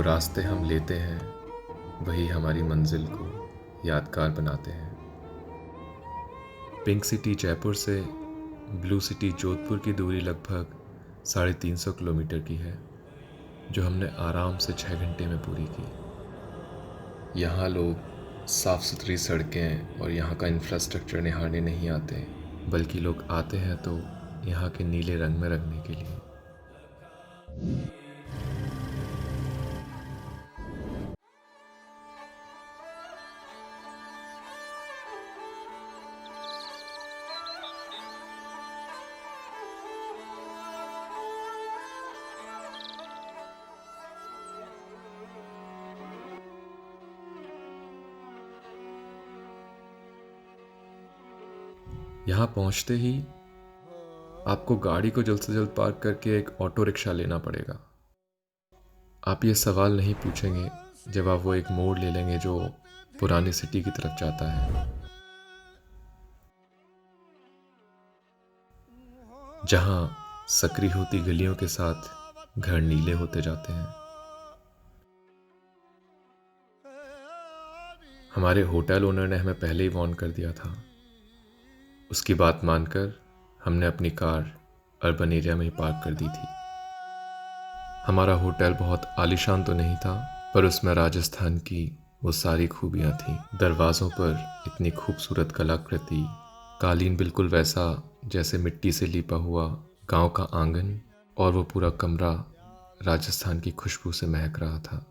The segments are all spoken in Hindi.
रास्ते हम लेते हैं वही हमारी मंजिल को यादगार बनाते हैं। पिंक सिटी जयपुर से ब्लू सिटी जोधपुर की दूरी लगभग 350 किलोमीटर की है, जो हमने आराम से 6 घंटे में पूरी की। यहाँ लोग साफ़ सुथरी सड़कें और यहाँ का इंफ्रास्ट्रक्चर निहारने नहीं आते, बल्कि लोग आते हैं तो यहाँ के नीले रंग में रंगने के लिए। यहाँ पहुँचते ही आपको गाड़ी को जल्द से जल्द पार्क करके एक ऑटो रिक्शा लेना पड़ेगा। आप ये सवाल नहीं पूछेंगे जब आप वो एक मोड़ ले लेंगे जो पुरानी सिटी की तरफ जाता है, जहाँ सकरी होती गलियों के साथ घर नीले होते जाते हैं। हमारे होटल ओनर ने हमें पहले ही वार्न कर दिया था। उसकी बात मानकर हमने अपनी कार अर्बन एरिया में ही पार्क कर दी थी। हमारा होटल बहुत आलीशान तो नहीं था, पर उसमें राजस्थान की वो सारी खूबियाँ थीं। दरवाज़ों पर इतनी खूबसूरत कलाकृति, कालीन बिल्कुल वैसा जैसे मिट्टी से लिपा हुआ गांव का आंगन, और वो पूरा कमरा राजस्थान की खुशबू से महक रहा था।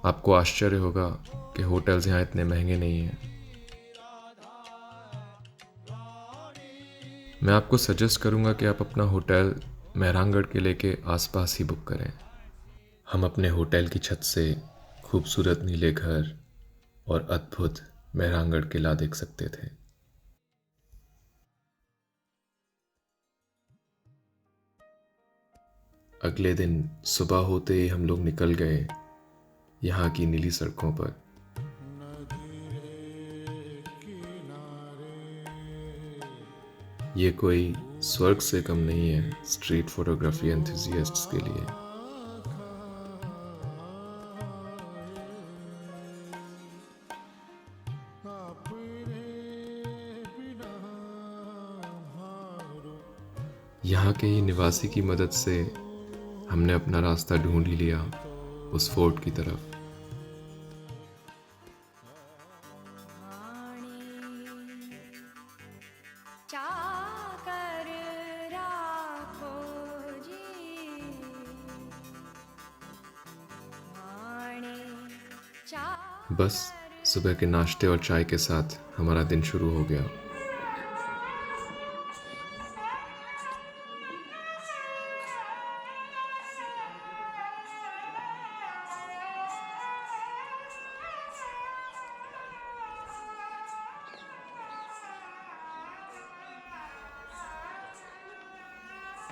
आपको आश्चर्य होगा कि होटल्स यहाँ इतने महंगे नहीं हैं। मैं आपको सजेस्ट करूँगा कि आप अपना होटल मेहरानगढ़ किले के आसपास ही बुक करें। हम अपने होटल की छत से खूबसूरत नीले घर और अद्भुत मेहरानगढ़ किला देख सकते थे। अगले दिन सुबह होते ही हम लोग निकल गए यहाँ की नीली सड़कों पर। ये कोई स्वर्ग से कम नहीं है स्ट्रीट फोटोग्राफी एंथुसियास्ट्स के लिए। यहाँ के ही निवासी की मदद से हमने अपना रास्ता ढूंढ ही लिया उस फोर्ट की तरफ। बस सुबह के नाश्ते और चाय के साथ हमारा दिन शुरू हो गया।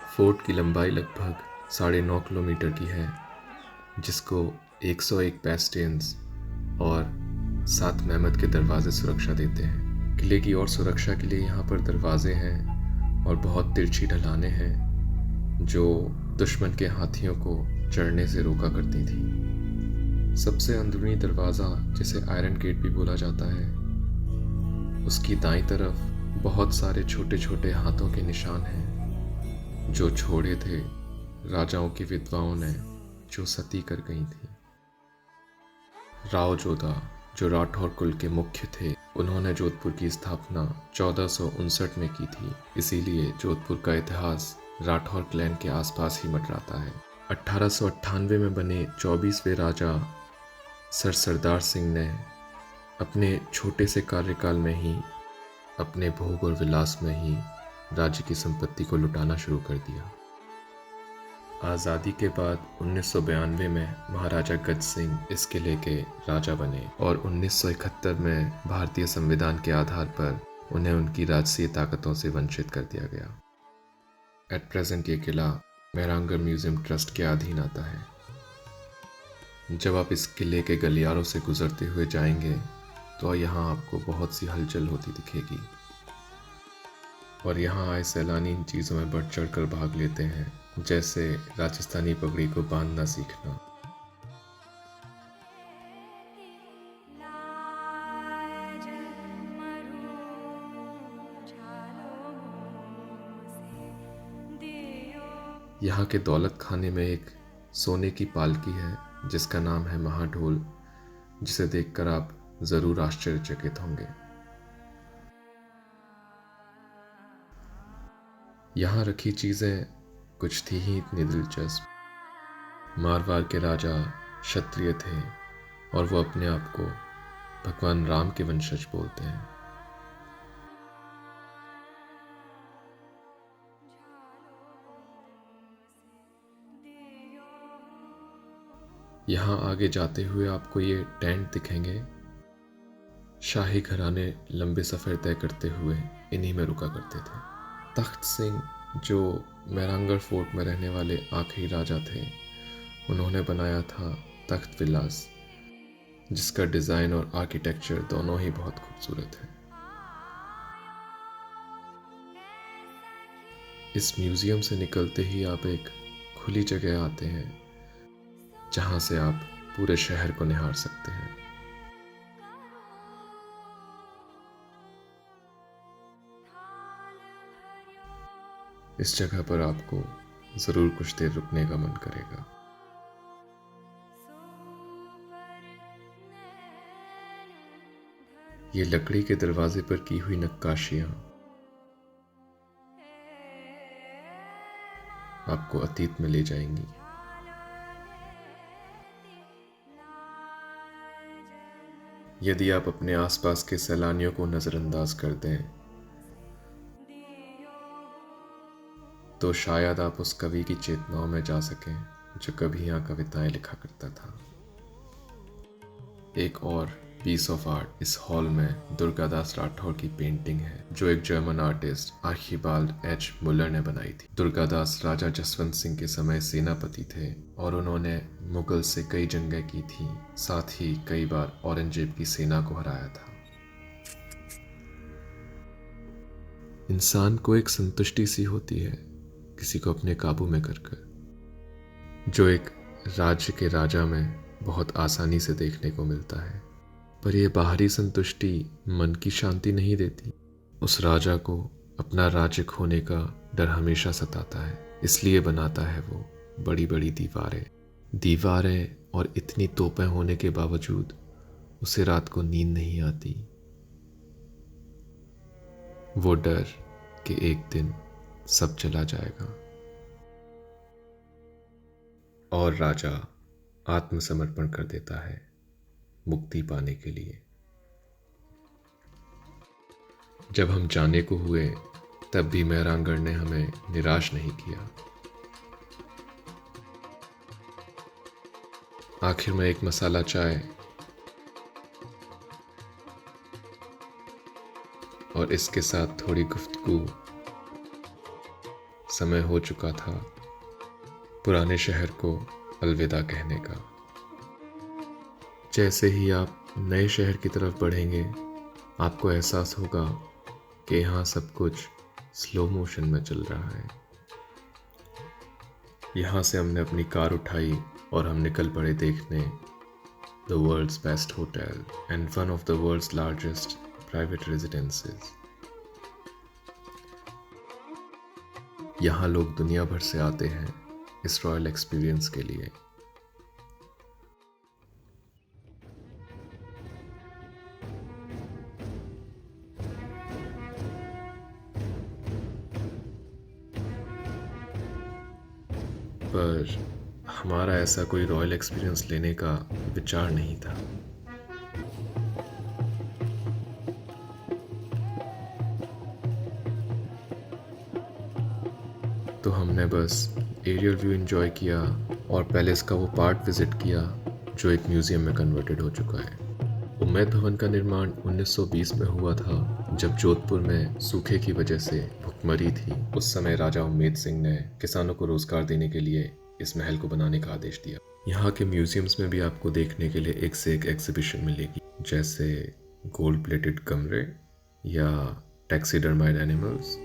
फोर्ट की लंबाई लगभग 9.5 किलोमीटर की है, जिसको 101 बेस्टियंस और 7 मेहमत के दरवाजे सुरक्षा देते हैं। किले की और सुरक्षा के लिए यहाँ पर दरवाजे हैं और बहुत तिरछी ढलानें हैं जो दुश्मन के हाथियों को चढ़ने से रोका करती थी। सबसे अंदरूनी दरवाज़ा, जिसे आयरन गेट भी बोला जाता है, उसकी दाईं तरफ बहुत सारे छोटे छोटे हाथों के निशान हैं जो छोड़े थे राजाओं की विधवाओं ने जो सती कर गई थी। राव जोधा, जो राठौर कुल के मुख्य थे, उन्होंने जोधपुर की स्थापना 1459 में की थी। इसीलिए जोधपुर का इतिहास राठौर क्लैन के आसपास ही मंडराता है। 1898 में बने 24वें राजा सर सरदार सिंह ने अपने छोटे से कार्यकाल में ही, अपने भोग और विलास में ही राज्य की संपत्ति को लुटाना शुरू कर दिया। आज़ादी के बाद 1992 में महाराजा गज सिंह इस किले के राजा बने और 1971 में भारतीय संविधान के आधार पर उन्हें उनकी राजसीय ताकतों से वंचित कर दिया गया। एट प्रेजेंट ये किला मेहरानगढ़ म्यूजियम ट्रस्ट के अधीन आता है। जब आप इस किले के गलियारों से गुजरते हुए जाएंगे तो यहाँ आपको बहुत सी हलचल होती दिखेगी और यहाँ आए सैलानी इन चीज़ों में बढ़ चढ़ कर भाग लेते हैं जैसे राजस्थानी पगड़ी को बांधना सीखना। यहाँ के दौलत खाने में एक सोने की पालकी है जिसका नाम है महाढोल, जिसे देखकर आप जरूर आश्चर्यचकित होंगे। यहाँ रखी चीजें कुछ थी ही इतनी दिलचस्प। मारवाड़ के राजा क्षत्रिय थे और वो अपने आप को भगवान राम के वंशज बोलते हैं। यहाँ आगे जाते हुए आपको ये टेंट दिखेंगे। शाही घराने लंबे सफ़र तय करते हुए इन्हीं में रुका करते थे। तख्त सिंह, जो मेहरानगढ़ फोर्ट में रहने वाले आखिरी राजा थे, उन्होंने बनाया था तख्त विलास, जिसका डिज़ाइन और आर्किटेक्चर दोनों ही बहुत खूबसूरत है। इस म्यूज़ियम से निकलते ही आप एक खुली जगह आते हैं जहाँ से आप पूरे शहर को निहार सकते हैं। इस जगह पर आपको ज़रूर कुछ देर रुकने का मन करेगा। ये लकड़ी के दरवाजे पर की हुई नक्काशियां आपको अतीत में ले जाएंगी। यदि आप अपने आसपास के सैलानियों को नज़रअंदाज कर दें तो शायद आप उस कवि की चेतनाओं में जा सकें जो कभी यहाँ कविताएं लिखा करता था। एक और पीस ऑफ आर्ट इस हॉल में दुर्गादास राठौर की पेंटिंग है, जो एक जर्मन आर्टिस्ट आर्चिबाल्ड एच मुलर ने बनाई थी। दुर्गादास राजा जसवंत सिंह के समय सेनापति थे और उन्होंने मुगल से कई जंगें की थी, साथ ही कई बार औरंगजेब की सेना को हराया था। इंसान को एक संतुष्टि सी होती है किसी को अपने काबू में कर, जो एक राज्य के राजा में बहुत आसानी से देखने को मिलता है। पर यह बाहरी संतुष्टि मन की शांति नहीं देती। उस राजा को अपना राज्य खोने का डर हमेशा सताता है, इसलिए बनाता है वो बड़ी बड़ी दीवारें और इतनी तोपें होने के बावजूद उसे रात को नींद नहीं आती। वो डर कि एक दिन सब चला जाएगा। और राजा आत्मसमर्पण कर देता है मुक्ति पाने के लिए। जब हम जाने को हुए तब भी मेहरानगढ़ ने हमें निराश नहीं किया। आखिर में एक मसाला चाय और इसके साथ थोड़ी गुफ्तगू, समय हो चुका था पुराने शहर को अलविदा कहने का। जैसे ही आप नए शहर की तरफ बढ़ेंगे, आपको एहसास होगा कि यहाँ सब कुछ स्लो मोशन में चल रहा है। यहाँ से हमने अपनी कार उठाई और हम निकल पड़े देखने the world's best hotel and one of the world's largest private residences. यहाँ लोग दुनिया भर से आते हैं इस रॉयल एक्सपीरियंस के लिए। पर हमारा ऐसा कोई रॉयल एक्सपीरियंस लेने का विचार नहीं था। तो हमने बस एरियल व्यू एंजॉय किया और पैलेस का वो पार्ट विजिट किया जो एक म्यूजियम में कन्वर्टेड हो चुका है। उम्मैद भवन का निर्माण 1920 में हुआ था, जब जोधपुर में सूखे की वजह से भुखमरी थी। उस समय राजा उम्मेद सिंह ने किसानों को रोजगार देने के लिए इस महल को बनाने का आदेश दिया। यहाँ के म्यूजियम्स में भी आपको देखने के लिए एक से एक एग्जीबिशन मिलेगी, जैसे गोल्ड प्लेटेड कमरे या टैक्सीडर्माइड एनिमल्स।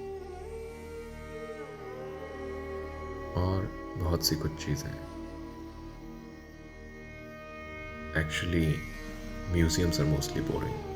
और बहुत सी कुछ चीज़ें। Actually museums are mostly boring.